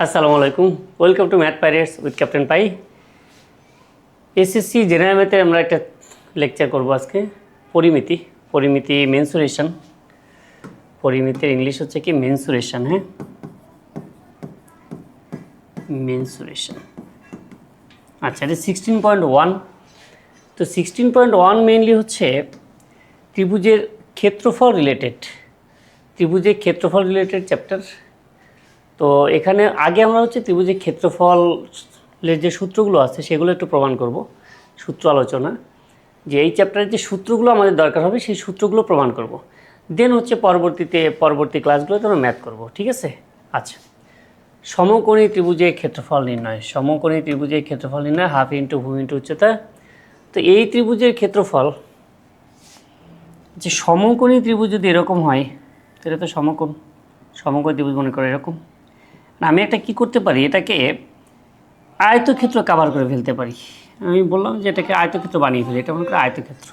আসসালামু আলাইকুম, welcome to math pirates with captain pi. SSC general ম্যাথে আমরা একটা লেকচার করব আজকে। পরিমিতি মেনসুরেশন। পরিমিতির ইংলিশ হচ্ছে কি মেনসুরেশন। হ্যাঁ, মেনসুরেশন। আচ্ছা, এটা 16.1। তো 16.1 মেইনলি হচ্ছে ত্রিভুজের ক্ষেত্রফল রিলেটেড চ্যাপ্টার। তো এখানে আগে আমরা হচ্ছে ত্রিভুজের ক্ষেত্রফলের যে সূত্রগুলো আছে সেগুলো একটু প্রমাণ করব, সূত্র আলোচনা, যে এই চ্যাপ্টারের যে সূত্রগুলো আমাদের দরকার হবে সেই সূত্রগুলো প্রমাণ করব। দেন হচ্ছে পরবর্তী ক্লাসগুলোতে আমরা ম্যাথ করব, ঠিক আছে? আচ্ছা, সমকোণী ত্রিভুজের ক্ষেত্রফল নির্ণয়। হাফ ইন্টু ভূমি ইন্টু উচ্চতা। তো এই ত্রিভুজের ক্ষেত্রফল, যে সমকোণী ত্রিভুজ যদি এরকম হয়, এটা তো সমকোণী ত্রিভুজ মনে করে এরকম না, আমি একটা কী করতে পারি, এটাকে আয়তক্ষেত্র কাভার করে ফেলতে পারি। আমি বললাম যে এটাকে আয়তক্ষেত্র বানিয়ে ফেলি, এটা মনে করে আয়তক্ষেত্র।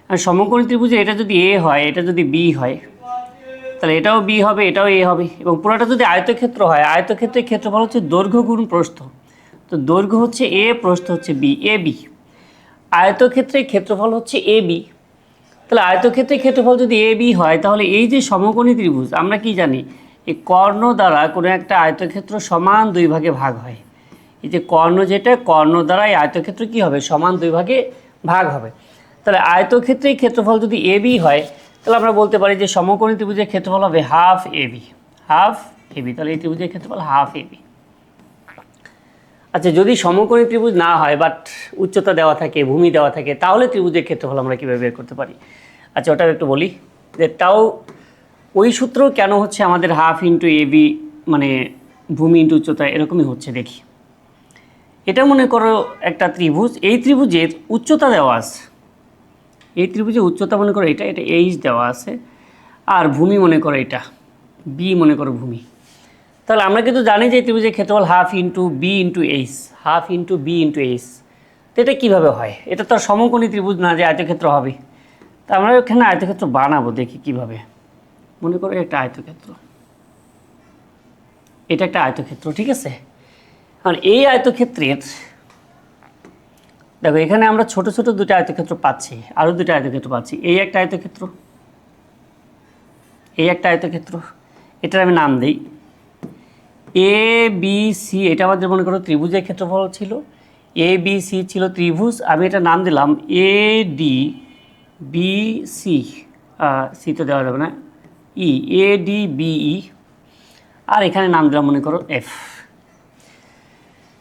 আর সমকোণী ত্রিভুজে এটা যদি এ হয়, এটা যদি বি হয়, তাহলে এটাও বি হবে, এটাও এ হবে। এবং পুরোটা যদি আয়তক্ষেত্র হয়, আয়তক্ষেত্রের ক্ষেত্রফল হচ্ছে দৈর্ঘ্য গুণ প্রস্থ। তো দৈর্ঘ্য হচ্ছে এ, প্রস্থ হচ্ছে বি, এ বি। আয়তক্ষেত্রের ক্ষেত্রফল হচ্ছে এ বি। তাহলে আয়তক্ষেত্রের ক্ষেত্রফল যদি এ বি হয়, তাহলে এই যে সমকোণী ত্রিভুজ, আমরা কি জানি, এই কর্ণ দ্বারা কোনো একটা আয়তক্ষেত্র সমান দুই ভাগে ভাগ হয়। এই যে কর্ণ, কর্ণ দ্বারা এই আয়তক্ষেত্র কী হবে, সমান দুই ভাগে ভাগ হবে। তাহলে আয়তক্ষেত্রের ক্ষেত্রফল যদি এ বি হয়, তাহলে আমরা বলতে পারি যে সমকোণী ত্রিভুজের ক্ষেত্রফল হবে হাফ এ বি। তাহলে এই ত্রিভুজের ক্ষেত্রফল হাফ এ বি। আচ্ছা, যদি সমকোণী ত্রিভুজ না হয় বাট উচ্চতা দেওয়া থাকে, ভূমি দেওয়া থাকে, তাহলে ত্রিভুজের ক্ষেত্রফল আমরা কীভাবে বের করতে পারি? আচ্ছা, ওটা একটু বলি যে তাও ওই সূত্র কেন হচ্ছে আমাদের হাফ ইন্টু এ বি, মানে ভূমি ইন্টু উচ্চতা এরকমই হচ্ছে। দেখি, এটা মনে করো একটা ত্রিভুজ, এই ত্রিভুজের উচ্চতা দেওয়া আছে, এই ত্রিভুজের উচ্চতা মনে করো এটা এইচ দেওয়া আছে, আর ভূমি মনে করো এটা বি, মনে করো ভূমি। তাহলে আমরা কিন্তু জানি যে ত্রিভুজের ক্ষেত্রফল half into B into H. তো এটা কীভাবে হয়? এটা তো আর সমকোণী ত্রিভুজ না যে আয়তক্ষেত্র হবে। তা আমরা এখানে আয়তক্ষেত্র বানাবো, দেখি কিভাবে। মনে করো একটা আয়তক্ষেত্র, এটা একটা আয়তক্ষেত্র, ঠিক আছে? কারণ এই আয়তক্ষেত্রের, দেখো এখানে আমরা ছোট ছোট দুটো আয়তক্ষেত্র পাচ্ছি, আরও দুটো আয়তক্ষেত্র পাচ্ছি। এই একটা আয়তক্ষেত্র, এটার আমি নাম দিই এ বি সি। এটা আমাদের মনে করো ত্রিভুজের ক্ষেত্রফল ছিল, এ বি সি ছিল ত্রিভুজ। আমি এটা নাম দিলাম A D B C. C তো দেওয়া যাবে না, ই, এ ডি বি ই। আর এখানে নাম দিলাম মনে করো এফ।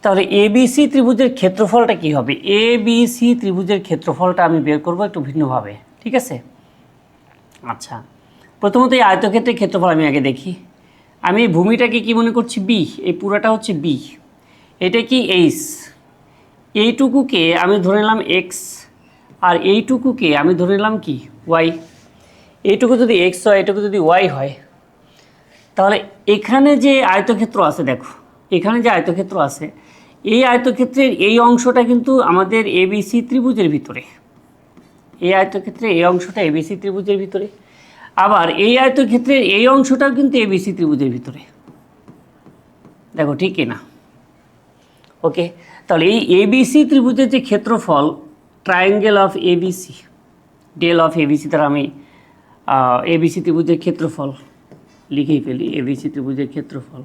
তাহলে এবিসি ত্রিভুজের ক্ষেত্রফলটা কি হবে? এবিসি ত্রিভুজের ক্ষেত্রফলটা আমি বের করব একটু ভিন্নভাবে, ঠিক আছে? আচ্ছা, প্রথমত এই আয়তক্ষেত্রের ক্ষেত্রফল আমি আগে দেখি। আমি এই ভূমিটাকে কি মনে করছি বি, এই পুরাটা হচ্ছে বি, এটা কি এইচ। এইটুকুকে আমি ধরে নিলাম এক্স, আর এইটুকুকে আমি ধরে নিলাম কি ওয়াই। এইটুকু যদি এক্স হয়, এইটুকু যদি ওয়াই হয়, তাহলে এখানে যে আয়তক্ষেত্র আছে, দেখো এখানে যে আয়তক্ষেত্র আছে, এই আয়তক্ষেত্রের এই অংশটা কিন্তু আমাদের এবিসি ত্রিভুজের ভিতরে। এই আয়তক্ষেত্রে এই অংশটা এবিসি ত্রিভুজের ভিতরে, আবার এই আয়তক্ষেত্রের এই অংশটাও কিন্তু এবিসি ত্রিভুজের ভিতরে। দেখো ঠিক কিনা? ওকে, তাহলে এই এবিসি ত্রিভুজের যে ক্ষেত্রফল, triangle of ABC, del of ABC, তার আমি এবিসি ত্রিভুজের ক্ষেত্রফল লিখেই ফেলি, এবিসি ত্রিভুজের ক্ষেত্রফল।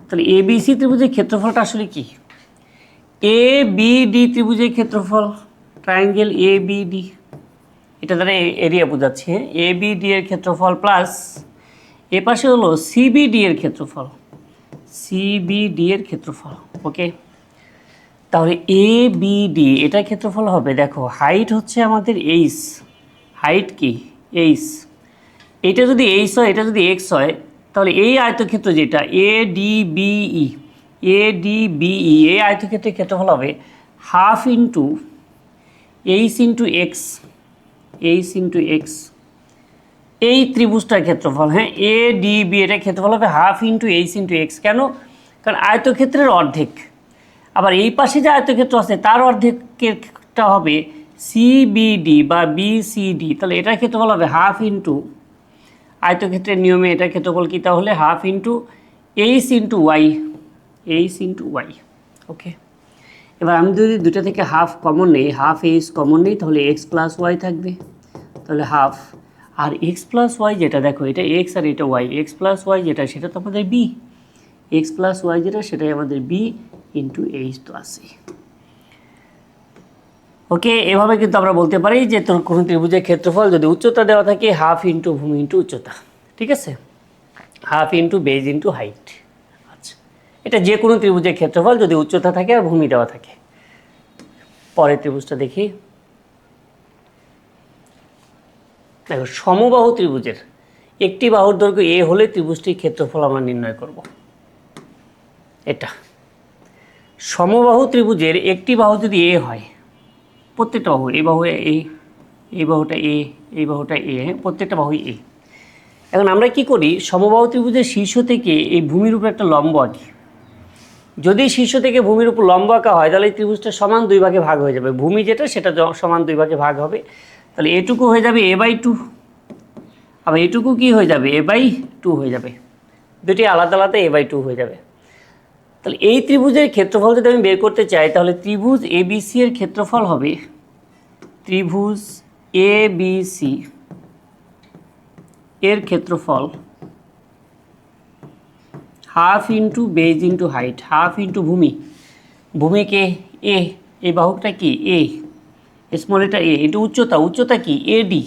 তাহলে এবিসি ত্রিভুজের ক্ষেত্রফলটা আসলে কি? এ বি ডি ত্রিভুজের ক্ষেত্রফল, ট্রায়াঙ্গেল এ বি ডি, এটা দ্বারা এরিয়া বোঝাচ্ছে। এ বি ডি এর ক্ষেত্রফল প্লাস এ পাশে হলো সিবিডি এর ক্ষেত্রফল, ওকে। তাহলে এ বি ডি এটার ক্ষেত্রফল হবে, দেখো হাইট হচ্ছে আমাদের এইচ, হাইট কি এইচ, এটা যদি এইচ হয়, এটা যদি এক্স হয়, তাহলে এই আয়তক্ষেত্র যেটা এ ডি বিই, এই আয়তক্ষেত্রের ক্ষেত্রফল হবে half into H into x, এই ত্রিভুজটার ক্ষেত্রফল। হ্যাঁ, এ ডি বি এটার ক্ষেত্রফল হবে half into H into x. কেন? কারণ আয়তক্ষেত্রের অর্ধেক। আবার এই পাশে যে আয়তক্ষেত্র আছে তার অর্ধেকটা হবে সিবিডি বা বিসিডি। তাহলে এটার ক্ষেত্রফল হবে হাফ ইন্টু, আয়তক্ষেত্রের নিয়মে এটার ক্ষেত্রফল কী তাহলে half into H into Y, H into Y. Okay, এবার আমি যদি দুটো থেকে হাফ কমন নেই, হাফ এইচ কমন নেই, তাহলে এক্স প্লাস ওয়াই থাকবে, তাহলে হাফ। আর এক্স প্লাস ওয়াই যেটা, দেখো এটা এক্স আর এটা ওয়াই, এক্স প্লাস ওয়াই যেটা সেটা তো আমাদের বি, এক্স প্লাস ওয়াই যেটা সেটাই আমাদের বি ইন্টু এইচ তো আছে। ওকে, এভাবে কিন্তু আমরা বলতে পারি যে তোর কোনো ত্রিভুজের ক্ষেত্রফল যদি উচ্চতা দেওয়া থাকে হাফ ইন্টু ভূমি ইন্টু উচ্চতা, ঠিক আছে, half into base into height. আচ্ছা, এটা যে কোনো ত্রিভুজের ক্ষেত্রফল যদি উচ্চতা থাকে আর ভূমি দেওয়া থাকে। পরের ত্রিভুজটা দেখি। দেখো, সমবাহু ত্রিভুজের একটি বাহুর দৈর্ঘ্য এ হলে ত্রিভুজটির ক্ষেত্রফল আমরা নির্ণয় করব। এটা সমবাহু ত্রিভুজের একটি বাহু যদি এ হয়, প্রত্যেকটা বাহু, এই বাহু এ, এই বাহুটা এ, এই বাহুটা এ, প্রত্যেকটা বাহুই এ। এখন আমরা কি করি, সমবাহু ত্রিভুজের শীর্ষ থেকে এই ভূমির উপর একটা লম্ব আঁকি। যদি শীর্ষ থেকে ভূমির উপর লম্ব আঁকা হয় তাহলে এই ত্রিভুজটা সমান দুই ভাগে ভাগ হয়ে যাবে, ভূমি যেটা সেটা সমান দুই ভাগে ভাগ হবে, তাহলে এটুকু হয়ে যাবে এ বাই টু, আবার এটুকু কি হয়ে যাবে এ বাই টু হয়ে যাবে, দুটি আলাদা আলাদা এ বাই টু হয়ে যাবে। তাহলে এই ত্রিভুজের ক্ষেত্রফল যদি আমি বের করতে চাই তাহলে ত্রিভুজ এ বি সি এর ক্ষেত্রফল হবে, ত্রিভুজ এ বি সি এর ক্ষেত্রফল half into base into height, half into ভূমি, ভূমিকে এ, এই বাহুটা কি এ, স্মল এটা এ, ইন্টু উচ্চতা, উচ্চতা কি এডি,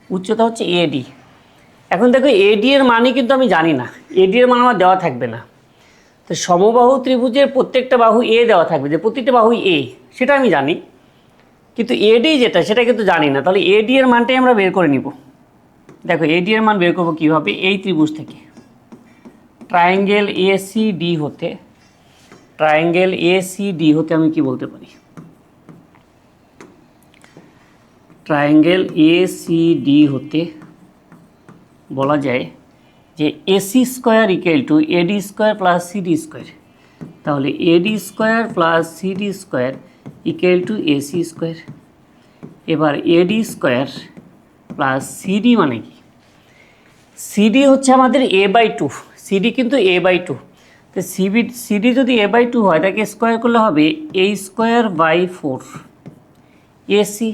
উচ্চতা হচ্ছে এডি। এখন দেখো এডি এর মানে কিন্তু আমি জানি না, এডি এর মান আমার দেওয়া থাকবে না। তো সমবাহু ত্রিভুজের প্রত্যেকটা বাহু এ দেওয়া থাকবে, যে প্রত্যেকটা বাহু এ সেটা আমি জানি, কিন্তু এডি যেটা সেটা কিন্তু জানি না। তাহলে এডি এর মানটাই আমরা বের করে নিব। দেখো এডি এর মান বের করবো কীভাবে, এই ত্রিভুজ থেকে ট্রায়াঙ্গেল এ সি ডি হতে, ট্রায়াঙ্গেল এ সি ডি হতে আমি কি বলতে পারি, ট্রায়াঙ্গেল এ সি ডি হতে বলা যায় যে AC square equal to AD square plus CD square. তাহলে AD square plus CD square equal to AC square. এবার এডি স্কোয়ার প্লাস সিডি মানে কি, সিডি হচ্ছে আমাদের এ বাই টু, সিডি কিন্তু এ বাই টু। তো সিডি যদি এ বাই টু হয় তাকে স্কোয়ার করলে হবে এ square by four. AC,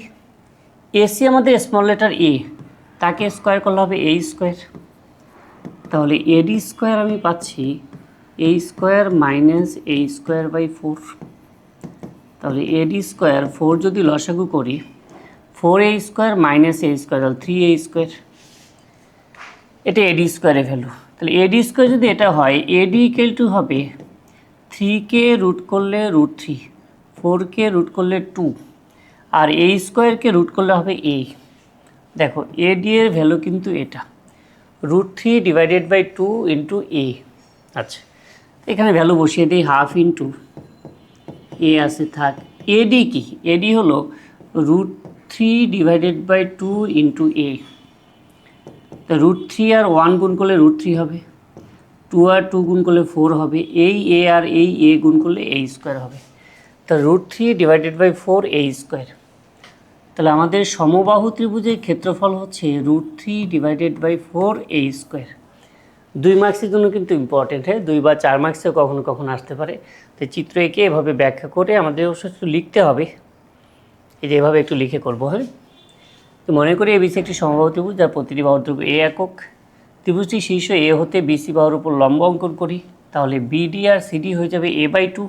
AC আমাদের স্মল লেটার এ, তাকে স্কোয়ার করলে হবে এ স্কোয়ার। তাহলে এডি স্কোয়ার আমি পাচ্ছি a square minus a square by four. তাহলে এডি স্কোয়ার ফোর যদি লসাগু করি, four a square minus a square, তাহলে থ্রি এ স্কোয়ার, এটা এডি স্কোয়ারের ভ্যালু। তাহলে এডি স্কোয়ার যদি এটা হয়, এডি ইকুয়াল টু হবে 3কে রুট করলে রুট থ্রি, 4কে রুট করলে 2, আর এ স্কোয়ারকে রুট করলে হবে এ। দেখো এডি এর ভ্যালু কিন্তু এটা √3 ডিভাইডেড বাই 2 ইন্টু এ। আচ্ছা, এখানে ভ্যালু বসিয়ে দিই, হাফ ইন্টু এ আসে থাক। এডি কি, এডি হলো √3 ডিভাইডেড বাই 2 ইন্টু এ। তো √3 আর 1 গুণ করলে √3 হবে, 2 আর 2 গুণ করলে 4 হবে, এই এ আর এই এ গুণ করলে এ স্কোয়ার হবে। তো √3 ডিভাইডেড বাই 4 এ স্কোয়ার। তাহলে আমাদের সমবাহু ত্রিভুজের ক্ষেত্রফল হচ্ছে √3 ডিভাইডেড বাই 4 এ স্কোয়ার। 2 মার্কসের জন্য কিন্তু ইম্পর্টেন্ট, হ্যাঁ, 2 বা 4 মার্কসেও কখনো কখনো আসতে পারে। তো চিত্র এঁকে এভাবে ব্যাখ্যা করে আমাদের অবশ্য লিখতে হবে, এই যে এভাবে একটু লিখে করবো। হ্যাঁ, তো মনে করি এবিসি একটি সমবাহু ত্রিভুজ যার প্রতিটি বাহুর দৈর্ঘ্য এ একক। ত্রিভুজটি শীর্ষ এ হতে বিসি বাহুর উপর লম্ব অঙ্কন করি, তাহলে বিডি আর সিডি হয়ে যাবে এ বাই টু।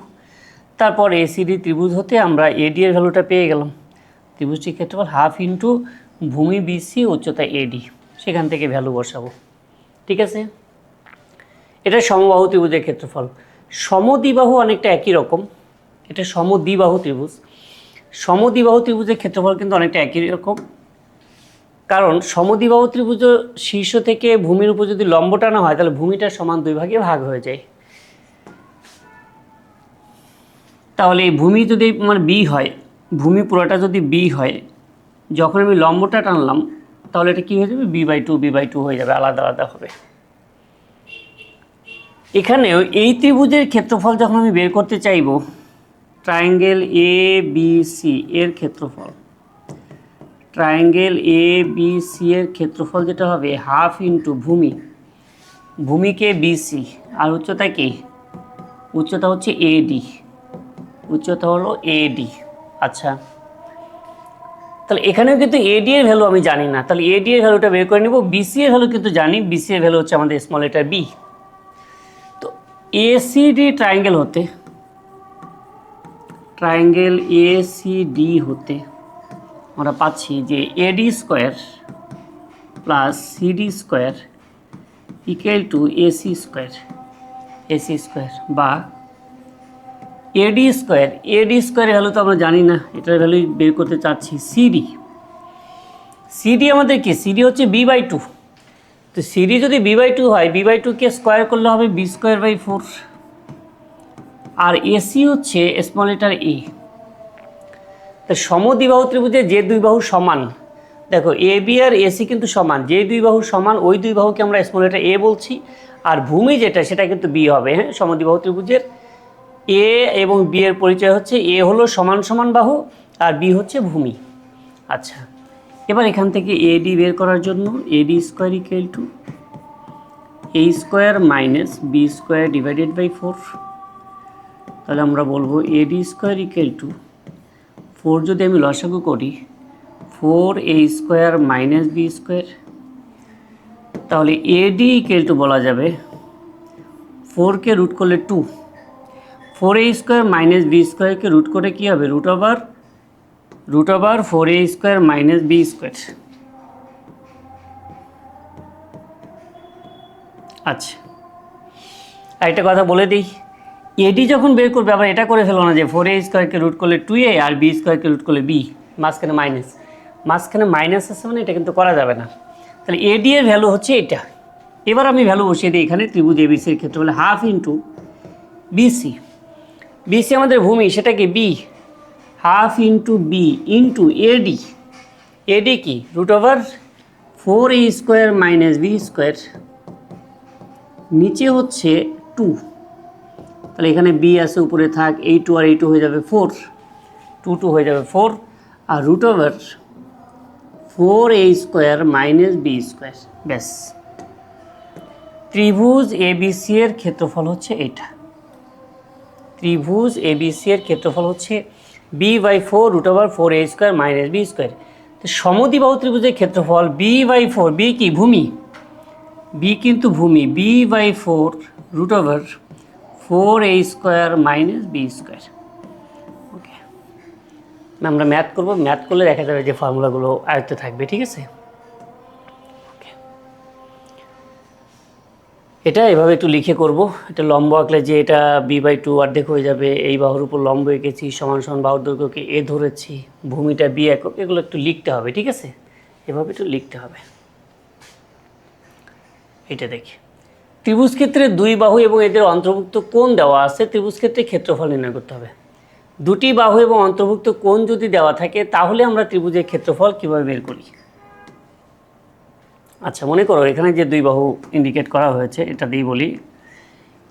তারপর এসিডি ত্রিভুজ হতে আমরা এডি এর ভ্যালুটা পেয়ে গেলাম, ত্রিভুজটির ক্ষেত্রফল হাফ ইন্টু ভূমি বিসি উচ্চতা এডি, সেখান থেকে ভ্যালু বসাবো। ঠিক আছে, এটা সমবাহু ত্রিভুজের ক্ষেত্রফল। সমদ্বিবাহু অনেকটা একই রকম, এটা সমদ্বিবাহু ত্রিভুজ। সমদ্বিবাহু ত্রিভুজের ক্ষেত্রফল কিন্তু অনেকটা একই রকম, কারণ সমদ্বিবাহু ত্রিভুজ শীর্ষ থেকে ভূমির উপর যদি লম্ব টানা হয় তাহলে ভূমিটা সমান দুই ভাগে ভাগ হয়ে যায়। তাহলে এই ভূমি যদি আমার বি হয়, ভূমি পুরোটা যদি বি হয়, যখন আমি লম্বটা টানলাম তাহলে এটা কী হয়ে যাবে, বি বাই টু হয়ে যাবে, আলাদা আলাদা হবে। এখানেও এই ত্রিভুজের ক্ষেত্রফল যখন আমি বের করতে চাইব, ট্রায়াঙ্গেল এ বি সি এর ক্ষেত্রফল, ট্রায়াঙ্গেল এ বি সি এর ক্ষেত্রফল যেটা হবে হাফ ইন্টু ভূমি ভূমিকে বিসি, আর উচ্চতা কি? উচ্চতা হচ্ছে এডি, উচ্চতা হলো এডি। আচ্ছা, তাহলে এখানেও কিন্তু এডি এর ভ্যালু আমি জানি না, তাহলে এডি এর ভ্যালুটা বের করে নেব। বিসি এর ভ্যালু কিন্তু জানি, বিসি এর ভ্যালু হচ্ছে আমাদের স্মল লেটার বি। তো এসিডি ট্রায়াঙ্গেল হতে, ট্রায়াঙ্গেল এসিডি হতে আমরা পাচ্ছি যে এডি square plus CD square equal to AC square, AC square বা এডি স্কোয়ার। এডি স্কোয়ারের ভ্যালু তো আমরা জানি না, এটার ভ্যালু বের করতে চাচ্ছি সিডি। সিডি আমাদের কি? সিডি হচ্ছে b/2। তো সিডি যদি b/2 হয়, b/2কে স্কোয়ার করলে হবে b²/4। আর এসি হচ্ছে স্মল লেটার এ। তো সমদ্বিবাহু ত্রিভুজে যে দুই বাহু সমান, দেখো এ বি আর এসি কিন্তু সমান, যে দুই বাহু সমান ওই দুই বাহুকে আমরা স্মল লেটার এ বলছি। আর ভূমি যেটা সেটা কিন্তু বি হবে। হ্যাঁ, সমদ্বিবাহু ত্রিভুজের এ এবং বি এর পরিচয় হচ্ছে এ হলো সমান সমান বাহু আর বি হচ্ছে ভূমি। আচ্ছা, এবার এখান থেকে এডি বের করার জন্য AD square equal to A square minus B square divided by 4। তাহলে আমরা বলবো এডি স্কোয়ার ইকুয়াল টু 4 যদি আমি লসাগু করি 4a square minus B square, তাহলে এডি ইকুয়াল টু বলা যাবে 4কে রুট করলে 2, 4a স্কোয়ার মাইনাস বি স্কোয়ারকে রুট করে কী হবে? Root over 4a square minus B square. আচ্ছা, একটা কথা বলে দিই, এডি যখন বের করবে আবার এটা করে ফেলো না যে 4a স্কোয়ারকে রুট করলে 2a আর বি স্কোয়ারকে রুট করলে বি, মাঝখানে মাইনাস আছে, মানে এটা কিন্তু করা যাবে না। তাহলে এডি এর ভ্যালু হচ্ছে এটা। এবার আমি ভ্যালু বসিয়ে দিই এখানে। ত্রিভুজ এবিসির ক্ষেত্রে বলে হাফ ইন্টু বিসি, বিসি আমাদের ভূমি, সেটা কি b, half into B into AD, AD কি? Root over 4a square minus B square, নিচে হচ্ছে 2। তাহলে এখানে বি আছে, উপরে থাক, এই 2 আর এই 2 হয়ে যাবে 4, 2 হয়ে যাবে 4, আর root over 4a square minus B square. ব্যাস, ত্রিভুজ এবিসি এর ক্ষেত্রফল হচ্ছে এটা। ত্রিভুজ এবিসি এর ক্ষেত্রফল হচ্ছে b/4 root over 4a square minus B square. তো সমদ্বিবাহু ত্রিভুজের ক্ষেত্রফল b/4, বি কি? ভূমি, বি কিন্তু ভূমি, b/4 root over 4a square minus B square. Okay, আমরা ম্যাথ করবো, ম্যাথ করলে দেখা যাবে যে ফর্মুলাগুলো আয়ত্তে থাকবে। ঠিক আছে, ওকে, এটা এভাবে একটু লিখে করব। এটা লম্ব আঁকলে যে এটা b/2 অর্ধেক হয়ে যাবে, এই বাহুর উপর লম্ব এঁকেছি, সমান সমান বাহুর দৈর্ঘ্যকে এ ধরেছি, ভূমিটা বি একক, এগুলো একটু লিখতে হবে। ঠিক আছে, এভাবে একটু লিখতে হবে। এটা দেখি, ত্রিভুজ ক্ষেত্রে দুই বাহু এবং এদের অন্তর্ভুক্ত কোণ দেওয়া আছে, ত্রিভুজ ক্ষেত্রে ক্ষেত্রফল নির্ণয় করতে হবে। দুটি বাহু এবং অন্তর্ভুক্ত কোণ যদি দেওয়া থাকে তাহলে আমরা ত্রিভুজের ক্ষেত্রফল কীভাবে বের করি? আচ্ছা, মনে করো এখানে যে দুই বাহু ইন্ডিকেট করা হয়েছে, এটা দিয়েই বলি।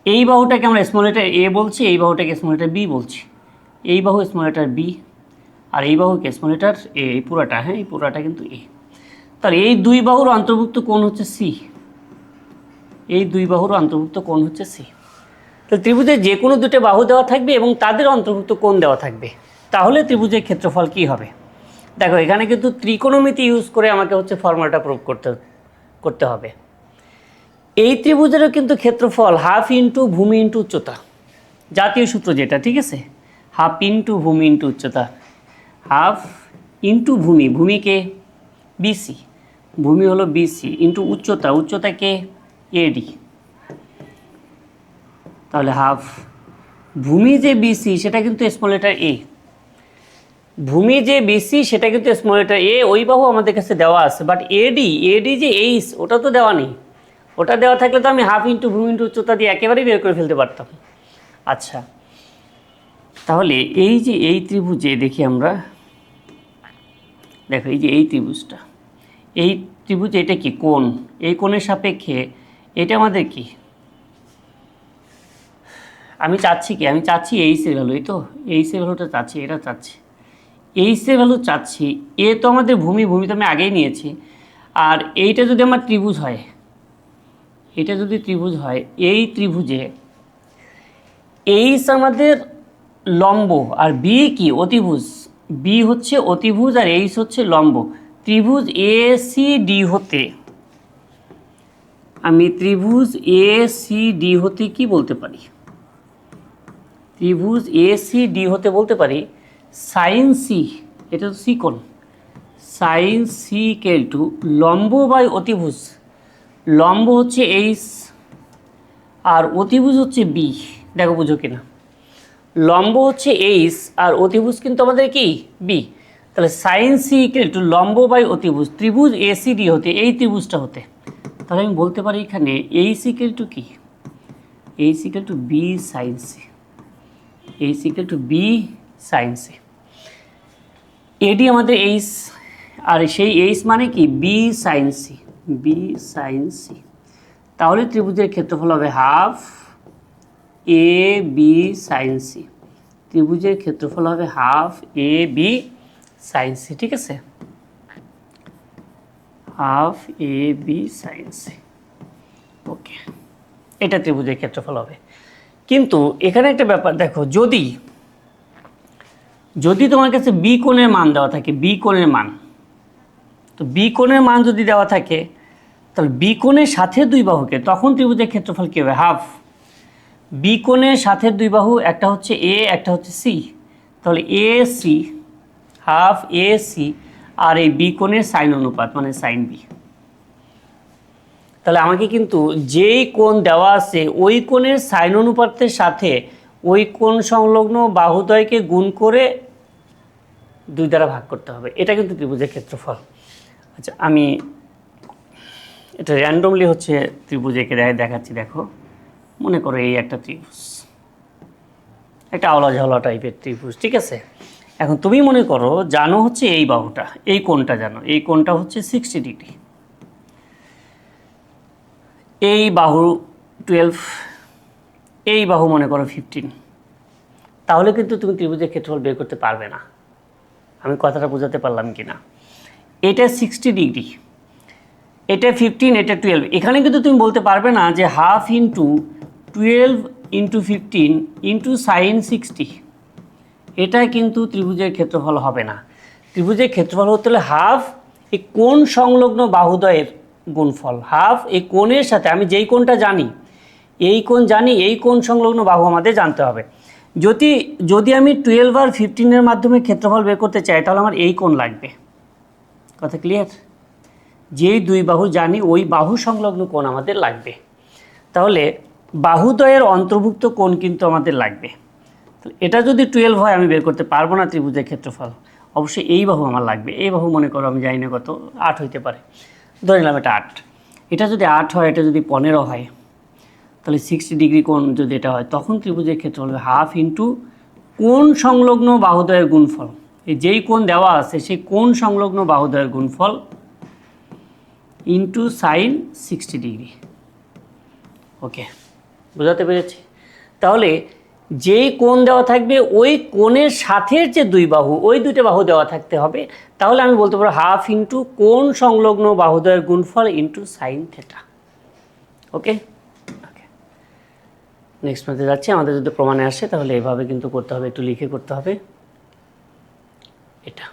এই বাহুটাকে আমরা স্মল লেটার এ বলছি, এই বাহুটাকে স্মল লেটার বি বলছি। এই বাহু স্মল লেটার বি আর এই বাহুকে স্মল লেটার এ, এই পুরাটা, হ্যাঁ এই পুরাটা কিন্তু এ। তাহলে এই দুই বাহুর অন্তর্ভুক্ত কোণ হচ্ছে সি, এই দুই বাহুর অন্তর্ভুক্ত কোণ হচ্ছে সি। তাহলে ত্রিভুজের যে কোনো দুটো বাহু দেওয়া থাকবে এবং তাদের অন্তর্ভুক্ত কোণ দেওয়া থাকবে, তাহলে ত্রিভুজের ক্ষেত্রফল কী হবে? দেখো এখানে কিন্তু ত্রিকোণমিতি ইউজ করে আমাকে হচ্ছে ফর্মুলাটা প্রুভ করতে হবে। এই ত্রিভুজেরও কিন্তু ক্ষেত্রফল হাফ ইন্টু ভূমি ইন্টু উচ্চতা, জাতীয় সূত্র যেটা। ঠিক আছে, হাফ ইন্টু ভূমি ইন্টু উচ্চতা, হাফ ইন্টু ভূমি, ভূমিকে বিসি, ভূমি হলো বিসি ইন্টু উচ্চতা, উচ্চতাকে এডি। তাহলে হাফ ভূমি যে বিসি সেটা কিন্তু স্মল লেটার এ, ভূমি যে বিসি সেটা কিন্তু স্মল লেটার এ, ওই বাহু আমাদের কাছে দেওয়া আছে, বাট এডি যে এইচ ওটা তো দেওয়া নেই। ওটা দেওয়া থাকলে তো আমি হাফ ইন্টু ভূমি ইন্টু উচ্চতা দিয়ে একেবারেই বের করে ফেলতে পারতাম। আচ্ছা, তাহলে এই যে এই ত্রিভুজে দেখি আমরা, দেখো এই যে এই ত্রিভুজটা, এই ত্রিভুজে এটা কি? কোণ। এই কোণের সাপেক্ষে এটা আমাদের কি? আমি চাচ্ছি কি? আমি চাচ্ছি এইচের ভ্যালু, এই তো এইচের ভ্যালুটা চাচ্ছি, এটা চাচ্ছি, এইচের ভ্যালু চাচ্ছি। এ তো আমাদের ভূমি, ভূমি তো আমি আগেই নিয়েছি। আর এইটা যদি আমার ত্রিভুজ হয়, এটা যদি ত্রিভুজ হয়, এই ত্রিভুজে এইচ আমাদের লম্ব আর বি কি অতিভুজ, বি হচ্ছে অতিভুজ আর এইচ হচ্ছে লম্ব। ত্রিভুজ এ সি ডি হতে আমি ত্রিভুজ এ সি ডি হতে কি বলতে পারি, ত্রিভুজ এ সি ডি হতে বলতে পারি সাইন সি, এটা তো সি কোণ, সাইন সি ইকুয়াল টু লম্ব বাই অতিভুজ, লম্ব হচ্ছে এইচ আর অতিভুজ হচ্ছে বি। দেখো বুঝো কিনা, লম্ব হচ্ছে এইচ আর অতিভুজ কিন্তু আমাদের কি বি। তাহলে সাইন সি ইকুয়াল টু লম্ব বাই অতিভুজ ত্রিভুজ এ সি ডি হতে, এই ত্রিভুজটা হতে, তাহলে আমি বলতে পারি এখানে এইচ ইকুয়াল টু কি, h equal to b sine c, h equal to b sine c. AD আমাদের এইচ আর সেই এইচ মানে কি b sine c, b sine c. তাহলে ত্রিভুজের ক্ষেত্রফল হবে half a b sine c, ত্রিভুজের ক্ষেত্রফল হবে half a b sine c. ঠিক আছে, half a b sine c. Okay, এটা ত্রিভুজের ক্ষেত্রফল হবে। কিন্তু এখানে একটা ব্যাপার দেখো, যদি যদি তোমার কাছে বি কোণের মান দেওয়া থাকে, বি কোণের মান, তো বি কোণের মান যদি দেওয়া থাকে তাহলে বি কোণের সাথে দুই বাহুকে, তখন ত্রিভুজের ক্ষেত্রফল কী হবে হাফ। বি কোণের সাথে দুই বাহু, একটা হচ্ছে এ একটা হচ্ছে সি, তাহলে a c, half a c, আর এই বি কোণের সাইন অনুপাত মানে সাইন বি। তাহলে আমাকে কিন্তু যেই কোণ দেওয়া আছে ওই কোণের সাইন অনুপাতের সাথে ওই কোণ সংলগ্ন বাহুদ্বয়কে গুণ করে 2 দ্বারা ভাগ করতে হবে, এটা কিন্তু ত্রিভুজের ক্ষেত্রফল। আচ্ছা, আমি এটা র্যান্ডমলি হচ্ছে ত্রিভুজেকে দেখাচ্ছি। দেখো, মনে করো এই একটা ত্রিভুজ, একটা আওলা ঝাওলা টাইপের ত্রিভুজ। ঠিক আছে, এখন তুমি মনে করো জানো হচ্ছে এই বাহুটা, এই কোণটা জানো, এই কোণটা হচ্ছে 60 ডিগ্রি, এই বাহু 12, এই বাহু মনে করো 15, তাহলে কিন্তু তুমি ত্রিভুজের ক্ষেত্রফল বের করতে পারবে না। আমি কথাটা বোঝাতে পারলাম কি না? এটা 60 ডিগ্রি, এটা 15, এটা 12, এখানে কিন্তু তুমি বলতে পারবে না যে half into 12 into 15 into sign 60, এটা কিন্তু ত্রিভুজের ক্ষেত্রফল হবে না। ত্রিভুজের ক্ষেত্রফল হতে হলে হাফ এই কোণ সংলগ্ন বাহুদ্বয়ের গুণফল, হাফ এই কোণের সাথে, আমি যেই কোণটা জানি, এই কোণ জানি, এই কোণ সংলগ্ন বাহু আমাদের জানতে হবে। যদি আমি 12 আর 15-এর মাধ্যমে ক্ষেত্রফল বের করতে চাই তাহলে আমার এই কোণ লাগবে। কথা ক্লিয়ার? যেই দুই বাহু জানি ওই বাহু সংলগ্ন কোণ আমাদের লাগবে। তাহলে বাহুদ্বয়ের অন্তর্ভুক্ত কোণ কিন্তু আমাদের লাগবে। এটা যদি 12 হয় আমি বের করতে পারবো না ত্রিভুজের ক্ষেত্রফল, অবশ্যই এই বাহু আমার লাগবে। এই বাহু মনে করো আমি জানি না কত, 8 হইতে পারে, ধরে নিলাম এটা 8। এটা যদি 8 হয়, এটা যদি 15 হয়, তাহলে 60 ডিগ্রি কোণ যদি এটা হয়, তখন ত্রিভুজের ক্ষেত্রফল হবে হাফ ইন্টু কোণ সংলগ্ন বাহুদ্বয়ের গুণফল। এই যেই কোণ দেওয়া আছে সেই কোণ সংলগ্ন বাহুদ্বয়ের গুণফল ইন্টু সাইন 60 ডিগ্রি। ওকে, বোঝাতে পেরেছি? তাহলে যেই কোণ দেওয়া থাকবে ওই কোণের সাথে যে দুই বাহু, ওই দুইটা বাহু দেওয়া থাকতে হবে। তাহলে আমি বলতে পারবো হাফ ইন্টু কোণ সংলগ্ন বাহুদ্বয়ের গুণফল ইন্টু সাইন থিটা। ওকে, ওকে, নেক্সট ম্যাথে যাচ্ছি। আমাদের যদি প্রমাণে আসে তাহলে এভাবে কিন্তু করতে হবে, একটু লিখে করতে হবে। এটা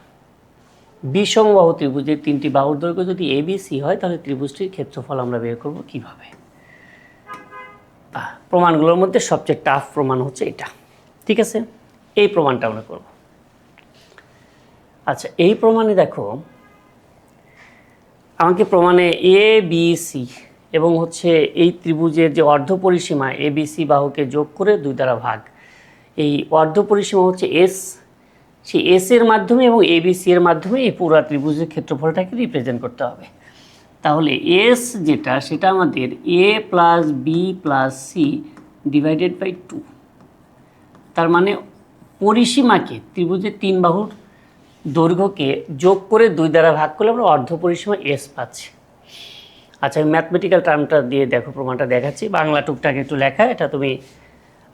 বিষমবাহু ত্রিভুজের 3টি বাহুর দৈর্ঘ্য যদি ABC হয় তাহলে ত্রিভুজটির ক্ষেত্রফল আমরা বের করব কিভাবে। প্রমাণগুলোর মধ্যে সবচেয়ে টাফ প্রমাণ হচ্ছে এটা। ঠিক আছে, এই প্রমাণটা আমরা করব। আচ্ছা, এই প্রমাণে দেখো আমাকে প্রমাণে ABC এবং হচ্ছে এই ত্রিভুজের যে অর্ধপরিসীমা ABC বাহুকে যোগ করে 2 দ্বারা ভাগ, এই অর্ধপরিসীমা হচ্ছে S, সেই S এর মাধ্যমে এবং ABC এর মাধ্যমে এই পুরো ত্রিভুজের ক্ষেত্রফলটাকে রিপ্রেজেন্ট করতে হবে। তাহলে S যেটা, সেটা আমাদের A plus B plus C divided by 2, তার মানে পরিসীমাকে, ত্রিভুজের 3 বাহুর দৈর্ঘ্যকে যোগ করে 2 দ্বারা ভাগ করলে আমরা অর্ধপরিসীমা S পাচ্ছি। আচ্ছা, আমি ম্যাথমেটিক্যাল টার্মটা দিয়ে দেখো প্রমাণটা দেখাচ্ছি। বাংলা টুকটাক একটু লেখা, এটা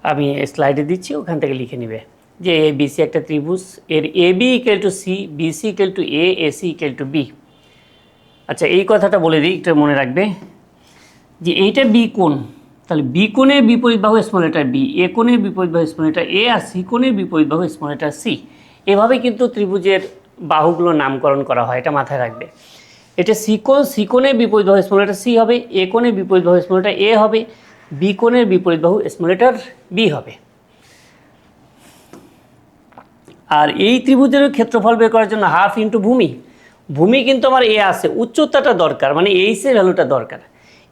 আমি স্লাইডে দিচ্ছি, ওখান থেকে লিখে নিবে যে ABC একটা ত্রিভুজ, এর AB equal to C, BC equal to A, AC equal to B। আচ্ছা, এই কথাটা বলে দিই, একটু মনে রাখবে যে এইটা বি কোণ, তাহলে বি কোণের বিপরীত বাহু স্মল লেটার বি, এ কোণের বিপরীত বাহু স্মল লেটার এ, আর সি কোণের বিপরীত বাহু স্মল লেটার সি। এভাবে কিন্তু ত্রিভুজের বাহুগুলো নামকরণ করা হয়, এটা মাথায় রাখবে। এটা সি কোণ, সি কোণের বিপরীত বাহু স্মল লেটার সি হবে, এ কোণের বিপরীত বাহু স্মল লেটার এ হবে, বি কোণের বিপরীত বাহু স্মল লেটার বি হবে। আর এই ত্রিভুজের ক্ষেত্রফল বের করার জন্য হাফ ইন্টু ভূমি, ভূমি কিন্তু আমার এ আছে, উচ্চতাটা দরকার, মানে এইচের ভ্যালুটা দরকার।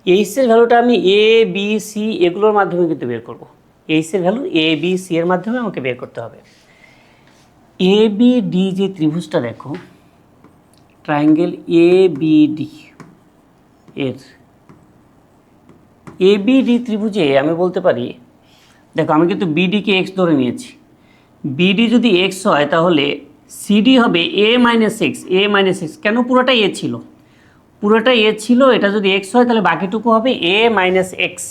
এইচের ভ্যালুটা আমি এ বি সি এগুলোর মাধ্যমে কিন্তু বের করব। এইচের ভ্যালু এ বি সি এর মাধ্যমে আমাকে বের করতে হবে। এ বি ডি যে ত্রিভুজটা দেখো, ট্রায়াঙ্গেল এ বি ডি এর এ বি ডি ত্রিভুজে আমি বলতে পারি, দেখো আমি কিন্তু বিডিকে এক্স ধরে নিয়েছি, বিডি যদি এক্স হয় তাহলে সিডি হবে এ মাইনাস এক্স, এ মাইনাস এক্স, কেন পুরোটাই এ ছিল, পুরোটাই এ ছিল, এটা যদি এক্স হয় তাহলে বাকিটুকু হবে এ মাইনাস এক্স।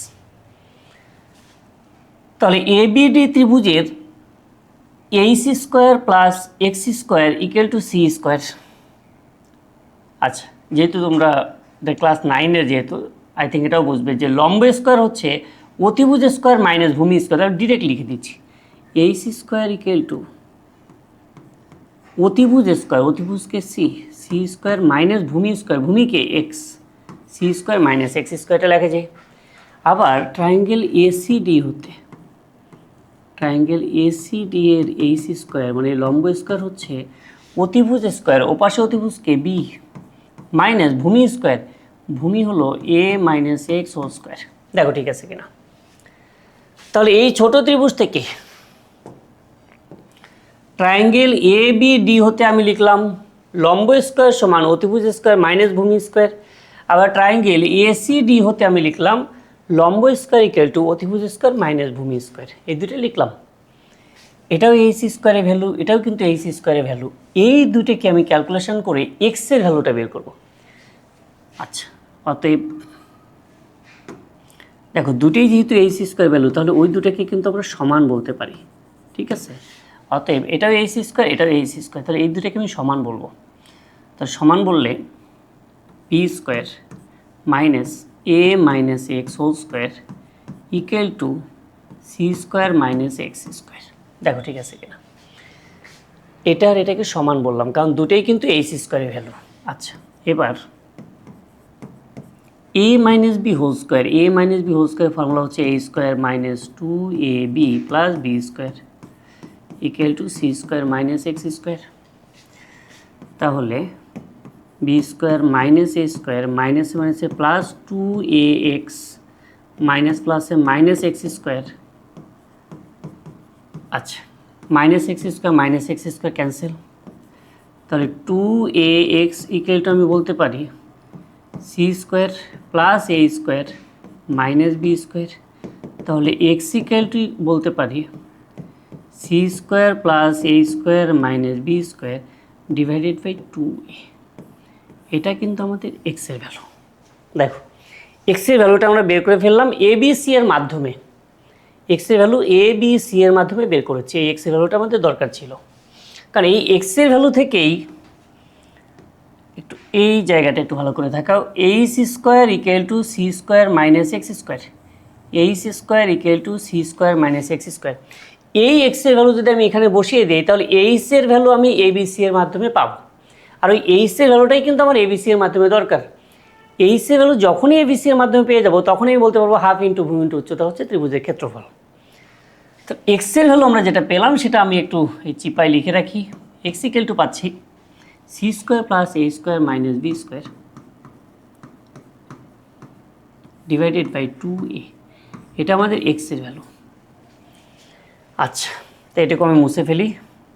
তাহলে এ বিডি ত্রিভুজের H square plus X square equal to C square. আচ্ছা, যেহেতু তোমরা ক্লাস 9-এর, যেহেতু আই থিঙ্ক এটাও বুঝবে যে লম্ব স্কোয়ার হচ্ছে অতিভুজ স্কোয়ার মাইনাস ভূমি স্কোয়ার, তাহলে ডিরেক্ট লিখে দিচ্ছি এইচ স্কোয়ার ইকুয়াল টু অতিভুজ স্কোয়ার, অতিভুজকে সি, সি স্কোয়ার মাইনাস ভূমি স্কোয়ার, ভূমিকে x, c square minus x স্কোয়ারটা লেখা যায়। আবার ট্রায়াঙ্গেল এসিডি হতে, ট্রায়াঙ্গেল এসিডি এর এইচ স্কোয়ার মানে লম্ব স্কোয়ার হচ্ছে অতিভুজ স্কোয়ার, ওপাশে অতিভুজকে বি মাইনাস ভূমি স্কোয়ার, ভূমি হলো a minus x whole square. দেখো ঠিক আছে কিনা। তাহলে এই ছোট ত্রিভুজ থেকে ট্রায়াঙ্গেল এ বি ডি হতে আমি লিখলাম লম্ব স্কোয়ার সমান অতিভুজ স্কোয়ার মাইনাস ভূমি স্কোয়ার। আবার ট্রায়াঙ্গেল এসি ডি হতে আমি লিখলাম লম্ব স্কোয়ার ইকুয়াল টু অতিভুজ স্কোয়ার মাইনাস ভূমি স্কোয়ার, এই দুটো লিখলাম। এটাও এইচ স্কোয়ারের ভ্যালু, এটাও কিন্তু এইচ স্কোয়ারের ভ্যালু। এই দুটোকে আমি ক্যালকুলেশন করে এক্সের ভ্যালুটা বের করব। আচ্ছা, অতএব দেখো দুটোই যেহেতু এইচ স্কোয়ার ভ্যালু, তাহলে ওই দুটোকে কিন্তু আমরা সমান বলতে পারি, ঠিক আছে। অতএব এটাও এইচ স্কোয়ার, এটাও এইচ স্কোয়ার, তাহলে এই দুটোকে আমি সমান বলবো। তাহলে সমান বললে P square minus A minus x whole square equal to C square minus x square. দেখো ঠিক আছে কিনা। এটা আর এটাকে সমান বললাম কারণ দুটোই কিন্তু এইচ স্কোয়ারের ভ্যালু। আচ্ছা, এবার a minus b whole square, a minus b whole square formula হচ্ছে a square minus 2ab plus b square equal to C square minus x square. তাহলে b square minus a square minus মাইনাসে plus 2ax minus প্লাসে minus x square. আচ্ছা, minus x square cancel, তাহলে 2ax equal to আমি বলতে পারি C square plus এ square minus B square. তাহলে x equal to বলতে পারি C square plus A square minus B square divided by 2a। এটা কিন্তু আমাদের এক্সের ভ্যালু। দেখো এক্সের ভ্যালুটা আমরা বের করে ফেললাম এ বি সি এর মাধ্যমে, এক্সের ভ্যালু এ বি সি এর মাধ্যমে বের করেছি। এই এক্সের ভ্যালুটা আমাদের দরকার ছিল, কারণ এই এক্সের ভ্যালু থেকেই একটু এই জায়গাটা একটু ভালো করে দেখাও, H square equal to C square minus x square, H square equal to C square minus x square. এই এক্সের ভ্যালু যদি আমি এখানে বসিয়ে দিই তাহলে এইচের ভ্যালু আমি এ বি সি এর মাধ্যমে পাবো, আর ওই এইচের ভ্যালুটাই কিন্তু আমার এবিসি এর মাধ্যমে দরকার। এইচের ভ্যালু যখনই এবিসি এর মাধ্যমে পেয়ে যাবো তখনই আমি বলতে পারবো হাফ ইন্টু ভূমি ইন্টু উচ্চতা হচ্ছে ত্রিভুজের ক্ষেত্রফল। তো এক্সের ভ্যালু আমরা যেটা পেলাম সেটা আমি একটু এই চিপায় লিখে রাখি। এক্স ইকুয়াল টু পাচ্ছি C square plus A square minus B square divided by 2a, এটা আমাদের এক্সের ভ্যালু। আচ্ছা, তো এটুকু আমি মুছে ফেলি,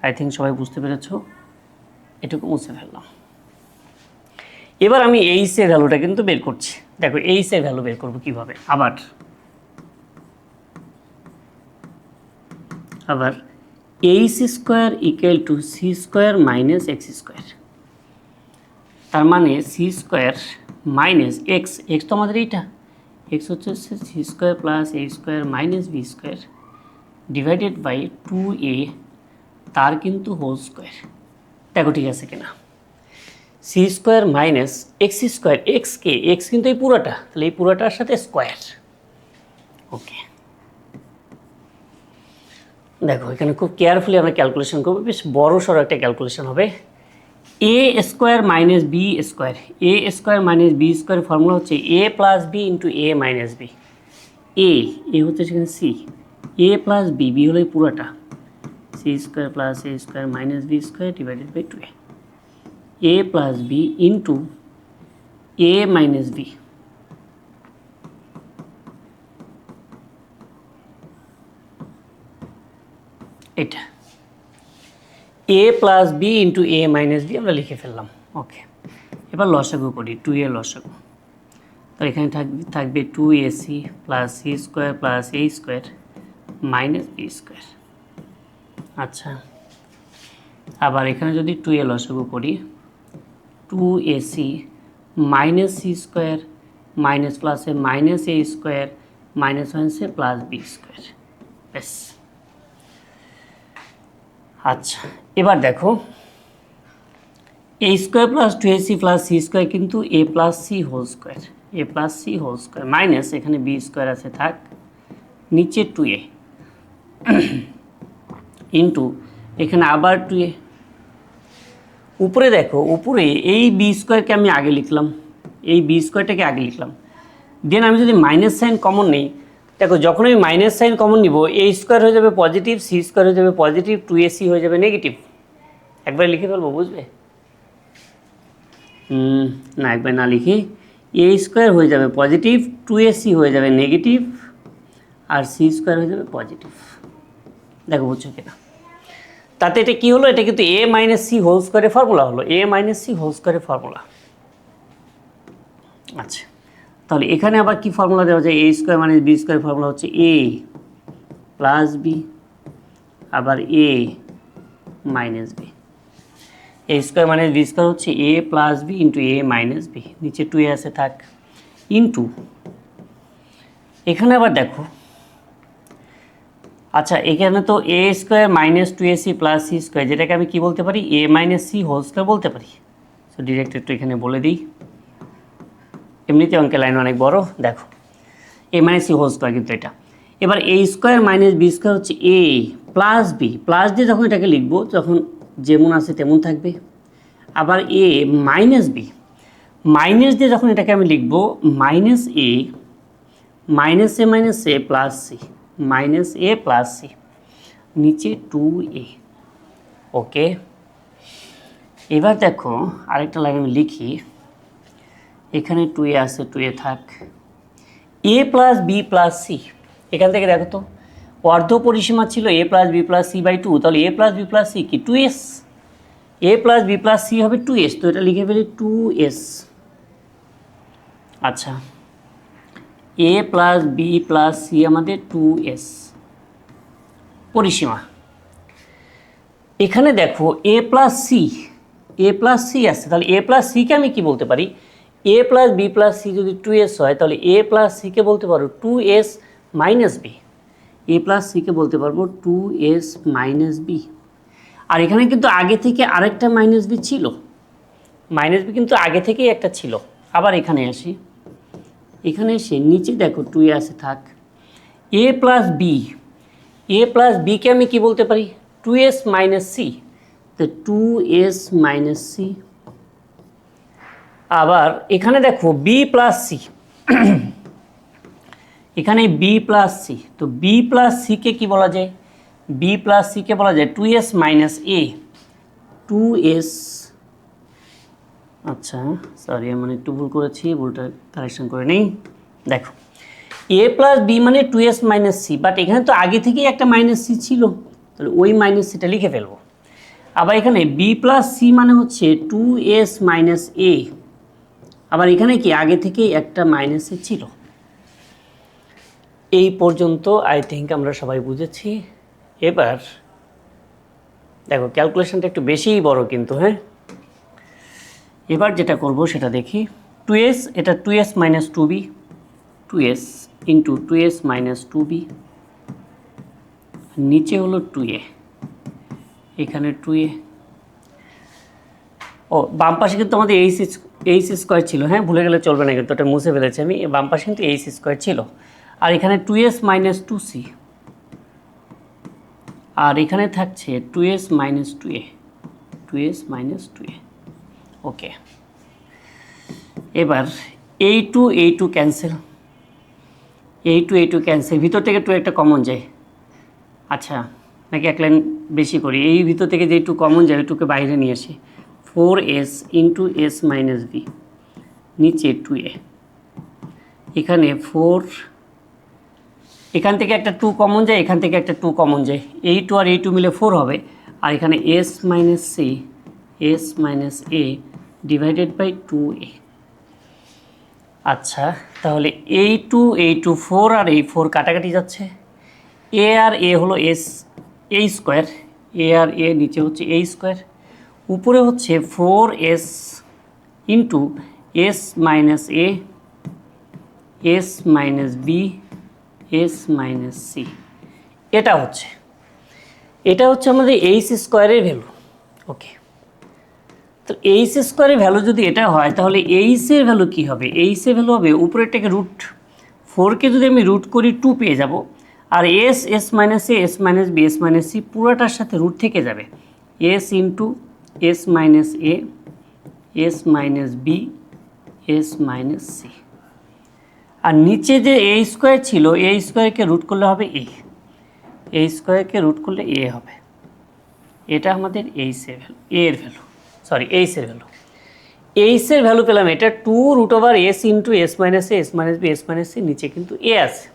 আই থিঙ্ক সবাই বুঝতে পেরেছ, এটুকু মুছে ফেললাম। এবার আমি এইচের ভ্যালুটা কিন্তু বের করছি। দেখো এইচের ভ্যালু বের করবো কীভাবে, আবার h square equal to C square minus x square, তার মানে c square minus x, x তো আমাদের এইটা, এক্স হচ্ছে c square plus A square minus B square divided by 2a তার কিন্তু হোল স্কোয়ার। দেখো ঠিক আছে কিনা। C square minus x square, x কে, এক্স কিন্তু এই পুরোটা, তাহলে এই পুরোটার সাথে স্কোয়ার। ওকে, দেখো এখানে খুব কেয়ারফুলি আমরা ক্যালকুলেশন করবো, বেশ বড় সড়ো একটা ক্যালকুলেশন হবে। এ square minus B square, a square minus B square formula হচ্ছে a plus b into a minus b. A হচ্ছে সেখানে c, a plus b, b হলো এই পুরোটা, c square plus A square minus B square divided by 2a, a plus b into a minus b. এটা a plus b into a minus b আমরা লিখে ফেললাম। ওকে, এবার লসাগু করি, 2a লসাগু। তো এখানে থাকবে 2ac plus c square plus এ স্কোয়ার মাইনাস বি স্কোয়ার। আচ্ছা, আবার এখানে যদি 2a লসাগু করি, 2ac minus c square minus প্লাসে মাইনাস এ স্কোয়ার মাইনাস ওয়ানসে প্লাস বি স্কোয়ার। ব্যাস। আচ্ছা, এবার দেখো a square plus 2ac plus c square কিন্তু a plus c whole square, a plus c whole square minus এখানে বি স্কোয়ার আছে থাক, নিচে 2a ইন্টু এখানে আবার 2a, উপরে দেখো উপরে এই বি স্কোয়ারকে আমি আগে লিখলাম, এই বি স্কোয়ারটাকে আগে লিখলাম, দেন আমি যদি মাইনাস সাইন কমন নিই, দেখো যখন আমি মাইনাস সাইন কমন নিব এ স্কোয়ার হয়ে যাবে পজিটিভ, সি স্কোয়ার হয়ে যাবে পজিটিভ, 2ac হয়ে যাবে নেগেটিভ। একবার লিখে ফেলবো, বুঝবে? না, একবার না লিখি, এ স্কোয়ার হয়ে যাবে পজিটিভ, 2ac হয়ে যাবে নেগেটিভ, আর সি স্কোয়ার হয়ে যাবে পজিটিভ। দেখো বুঝছো কিনা? তাতে এটা কী হলো, এটা কিন্তু এ মাইনাস সি হোল স্কোয়ারের ফর্মুলা হলো, এ মাইনাস সি হোল স্কোয়ারের ফর্মুলা। আচ্ছা, তাহলে এখানে আবার কি ফর্মুলা দেওয়া যায়, a square minus B square formula হচ্ছে এ প্লাস বি, আবার a minus b. A square minus B square হচ্ছে a plus b into a minus b, নিচে 2a আছে থাক, ইন্টু এখানে আবার দেখো, আচ্ছা এখানে তো a square minus 2ac plus c square, যেটাকে আমি কি বলতে পারি, a minus c whole square বলতে পারি। সো ডিরেক্ট একটু এখানে বলে দিই, এমনিতে অঙ্কের লাইন অনেক বড়। দেখো এ মাইনাস সি হোল স্কোয়ার কিন্তু এটা, এবার এ স্কোয়ার মাইনাস বি স্কোয়ার হচ্ছে এ প্লাস বি, প্লাস দিয়ে যখন এটাকে লিখবো তখন যেমন আছে তেমন থাকবে, আবার এ মাইনাস বি, মাইনাস দিয়ে যখন এটাকে আমি লিখবো minus A minus A plus C, minus A plus C, নিচে 2a। ওকে, এবার দেখো আরেকটা লাইন আমি লিখি, এখানে 2a আছে, 2a থাক, a plus B plus c, এখান থেকে দেখো তো অর্ধ পরিসীমা ছিল a plus B plus c by 2, তাহলে a plus B plus c কি 2s, a plus B plus c হবে 2s, তো এটা লিখে ফেলি 2s। আচ্ছা, a plus B plus c আমাদের 2s পরিসীমা। এখানে দেখো এ প্লাস সি আসছে, তাহলে এ প্লাস সিকে আমি কি বলতে পারি, এ প্লাস বি প্লাস সি যদি 2s হয় তাহলে এ প্লাস সিকে বলতে পারো 2s মাইনাস বি, এ প্লাস সিকে বলতে পারবো 2s মাইনাস বি। আর এখানে কিন্তু আগে থেকে আরেকটা মাইনাস বি ছিল, মাইনাস বি কিন্তু আগে থেকেই একটা ছিল। আবার এখানে আসি, এখানে এসে নিচে দেখো 2a আছে থাক, এ প্লাস বিকে আমি কি বলতে পারি 2s মাইনাস সি, তো 2s মাইনাস সি। আবার এখানে দেখো বি প্লাস সি, এখানে বি প্লাস সি, তো বি প্লাস সিকে কী বলা যায়, বি প্লাস সিকে বলা যায় 2s মাইনাস এ, 2s, আচ্ছা সরি আমি একটু ভুল করেছি, ভুলটা কারেকশন করে নেই। দেখো এ প্লাস বি মানে 2s মাইনাস সি, বাট এখানে তো আগে থেকেই একটা মাইনাস সি ছিল, তাহলে ওই মাইনাস সিটা লিখে ফেলবো। আবার এখানে বি প্লাস সি মানে হচ্ছে 2s মাইনাস এ, আবার এখানে কি আগে থেকেই একটা মাইনাস সি ছিল। এই পর্যন্ত আই থিঙ্ক আমরা সবাই বুঝেছি। এবার দেখো ক্যালকুলেশনটা একটু বেশিই বড় কিন্তু, হ্যাঁ এবার যেটা করব সেটা দেখি, 2s, এটা 2s minus 2b, 2s into 2s minus 2b, নিচে হলো 2a, এখানে 2a, ও বাম পাশে কিন্তু আমাদের এইচ স্কোয়ার ছিল, হ্যাঁ ভুলে গেলে চলবে না, কিন্তু ওটা মুছে ফেলেছি আমি। বাম পাশে কিন্তু এইচ স্কোয়ার ছিল, আর এখানে 2s মাইনাস 2c, আর এখানে থাকছে 2s minus 2a, 2s minus 2a। ওকে, এবার এই টু ক্যান্সেল, এই টু ক্যান্সেল, ভিতর থেকে 2 একটা কমন যায়। আচ্ছা, নাকি এক লাইন বেশি করি, এই ভিতর থেকে যে 2 কমন যায় ওইটুকে বাইরে নিয়ে আসি, 4s into s minus b, নিচে 2a, এখানে 4, এখান থেকে একটা 2 কমন যায়, এখান থেকে একটা 2 কমন যায়, এই 2 আর এই 2 মিলে 4 হবে, আর এখানে S minus C, S minus A divided by 2a। আচ্ছা, তাহলে এই 2 4 আর এই 4 কাটাকাটি যাচ্ছে, এ আর এ হলো এ স্কোয়ার, এ আর এ নিচে হচ্ছে এ স্কোয়ার, উপরে হচ্ছে 4s into s minus a, s minus b, s minus c. এটা হচ্ছে আমাদের এইচ স্কোয়ারের ভ্যালু। ওকে, তো এইচ স্কোয়ারের ভ্যালু যদি এটা হয়, তাহলে এইচের ভ্যালু কী হবে? এইচের ভ্যালু হবে উপরেরটাকে √4কে যদি আমি রুট করি 2 পেয়ে যাব, আর s minus a, s minus b, s minus c পুরোটার সাথে রুট থেকে যাবে, s into s minus a, s minus b, s minus c. আর নিচে যে এ স্কোয়ার ছিল, এ স্কোয়ারকে রুট করলে হবে এ স্কোয়ারকে রুট করলে এ হবে। এটা আমাদের এইচের ভ্যালু, এর ভ্যালু, সরি এইচের ভ্যালু। এইচের ভ্যালু পেলাম এটা 2√s into s minus a, s minus b, s minus c, নিচে কিন্তু এ আছে।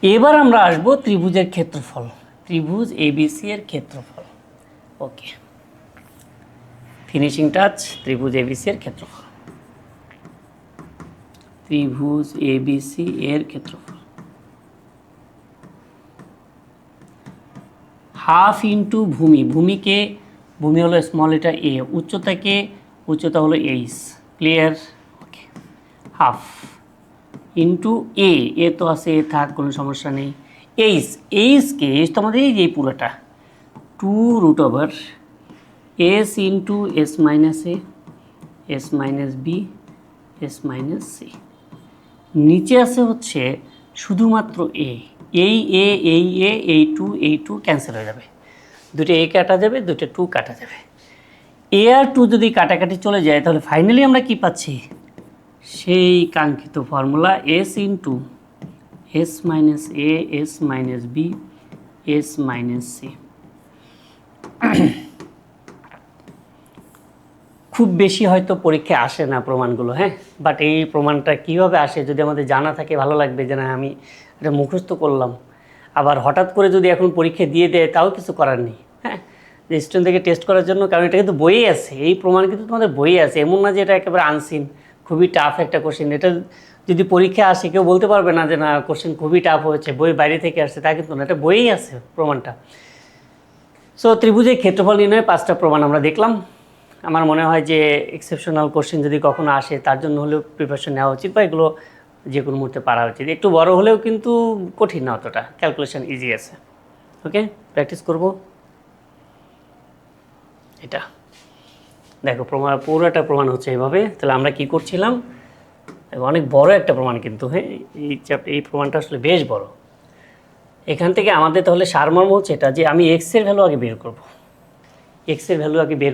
এবার আমরা আসবো ত্রিভুজের ক্ষেত্রফল, ত্রিভুজ এবিসি এর ক্ষেত্রফল। ওকে, ফিনিশিং টাচ, ত্রিভুজ এবিসি এর ক্ষেত্রফল, ত্রিভুজ এবিসি এর ক্ষেত্রফল হাফ ইন্টু ভূমি, ভূমি হলো স্মল লেটার এ, উচ্চতা হলো এইচ, ক্লিয়ার? ওকে, হাফ ইন্টু এ তো আছে, এ থাক, কোনো সমস্যা নেই। এইচ তো আমাদের এই পুরোটা 2√s into s minus a, s minus b, s minus c, নিচে আছে হচ্ছে শুধুমাত্র এই 2 ক্যান্সেল হয়ে যাবে, দুটো এ কাটা যাবে, দুটো 2 কাটা যাবে। এ আর 2 যদি কাটাকাটি চলে যায়, তাহলে ফাইনালি আমরা কি পাচ্ছি? সেই কাঙ্ক্ষিত formula, s into s minus a, s minus b, s minus c. খুব বেশি হয়তো পরীক্ষায় আসে না প্রমাণগুলো, হ্যাঁ, বাট এই প্রমাণটা কীভাবে আসে যদি আমাদের জানা থাকে ভালো লাগবে, যে না আমি এটা মুখস্থ করলাম। আবার হঠাৎ করে যদি এখন পরীক্ষা দিয়ে দেয়, তাও কিছু করার নেই, হ্যাঁ, যে স্টুডেন্টদেরকে টেস্ট করার জন্য, কারণ এটা কিন্তু বইয়ে আছে, এই প্রমাণ কিন্তু তোমাদের বইয়ে আছে, এমন না যে এটা একেবারে আনসিন, খুবই টাফ একটা কোশ্চেন। এটা যদি পরীক্ষা আসে, কেউ বলতে পারবে না যে না কোশ্চেন খুবই টাফ হয়েছে, বই বাইরে থেকে আসছে, তা কিন্তু না, এটা বইয়েই আছে প্রমাণটা। সো ত্রিভুজের ক্ষেত্রফল নির্ণয়ে 5টা প্রমাণ আমরা দেখলাম। আমার মনে হয় যে এক্সেপশনাল কোশ্চেন যদি কখনো আসে, তার জন্য হলেও প্রিপারেশন নেওয়া উচিত, বা এগুলো যে কোনো মুহূর্তে পারা উচিত। একটু বড় হলেও কিন্তু কঠিন না অতটা, ক্যালকুলেশন ইজি আছে। ওকে, প্র্যাকটিস করব। এটা দেখো পুরোটা প্রমাণ হচ্ছে এইভাবে। তাহলে আমরা কি করছিলাম, অনেক বড় একটা প্রমাণ কিন্তু, হ্যাঁ, এই প্রমাণটা আসলে বেশ বড়। এখান থেকে আমাদের তাহলে সারমর্ম হচ্ছে এটা, যে আমি এক্সের ভ্যালু আগে বের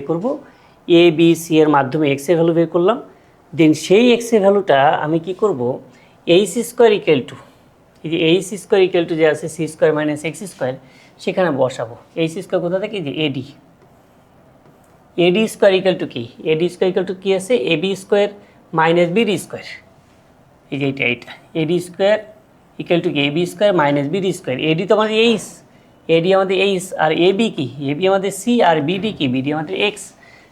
করব, এ বি সি এর মাধ্যমে এক্সের ভ্যালু বের করলাম। দেন সেই এক্সের ভ্যালুটা আমি কি করব, এইচ স্কোয়ার ইকুয়াল টু, এই যে এইচ স্কোয়ার ইকুয়াল টু যে আছে C square minus x square, সেখানে বসাবো। এইচ স্কোয়ার কোথা থেকে, যে এডি স্কোয়ার ইকুয়াল টু কি, এডি স্কোয়ার ইকুয়াল টু কি আছে, AB square minus BD square, এই যে এইটা এডি স্কোয়ার ইকুয়াল টু কি, AB square minus BD square. AD তো আমাদের এইচ, আর এবি কি, এবি আমাদের সি, আর বিডি কি, বিডি আমাদের এক্স,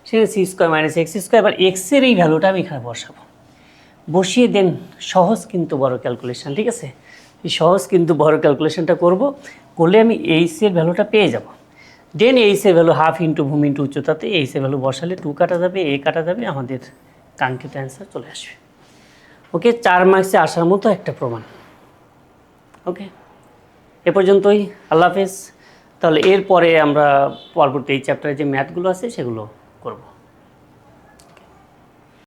সেখানে c square minus x square. এবার এক্সের এই ভ্যালুটা আমি এখানে বসিয়ে দেন, সহজ কিন্তু বড় ক্যালকুলেশন, ঠিক আছে, এই সহজ কিন্তু বড় ক্যালকুলেশনটা করলে আমি এইচের ভ্যালুটা পেয়ে যাব। দেন এইচের ভ্যালু হাফ ইন্টু ভূমি ইন্টু উচ্চতাতে, এইচের ভ্যালু বসালে 2 কাটা যাবে, এ কাটা যাবে, আমাদের কাঙ্ক্ষিত অ্যান্সার চলে আসবে। ওকে, 4 মার্কসে আসার মতো একটা প্রমাণ। ওকে, এ পর্যন্তই, আল্লাহ হাফেজ। তাহলে এরপরে আমরা পরবর্তী এই চ্যাপ্টারে যে ম্যাথগুলো আছে সেগুলো করব।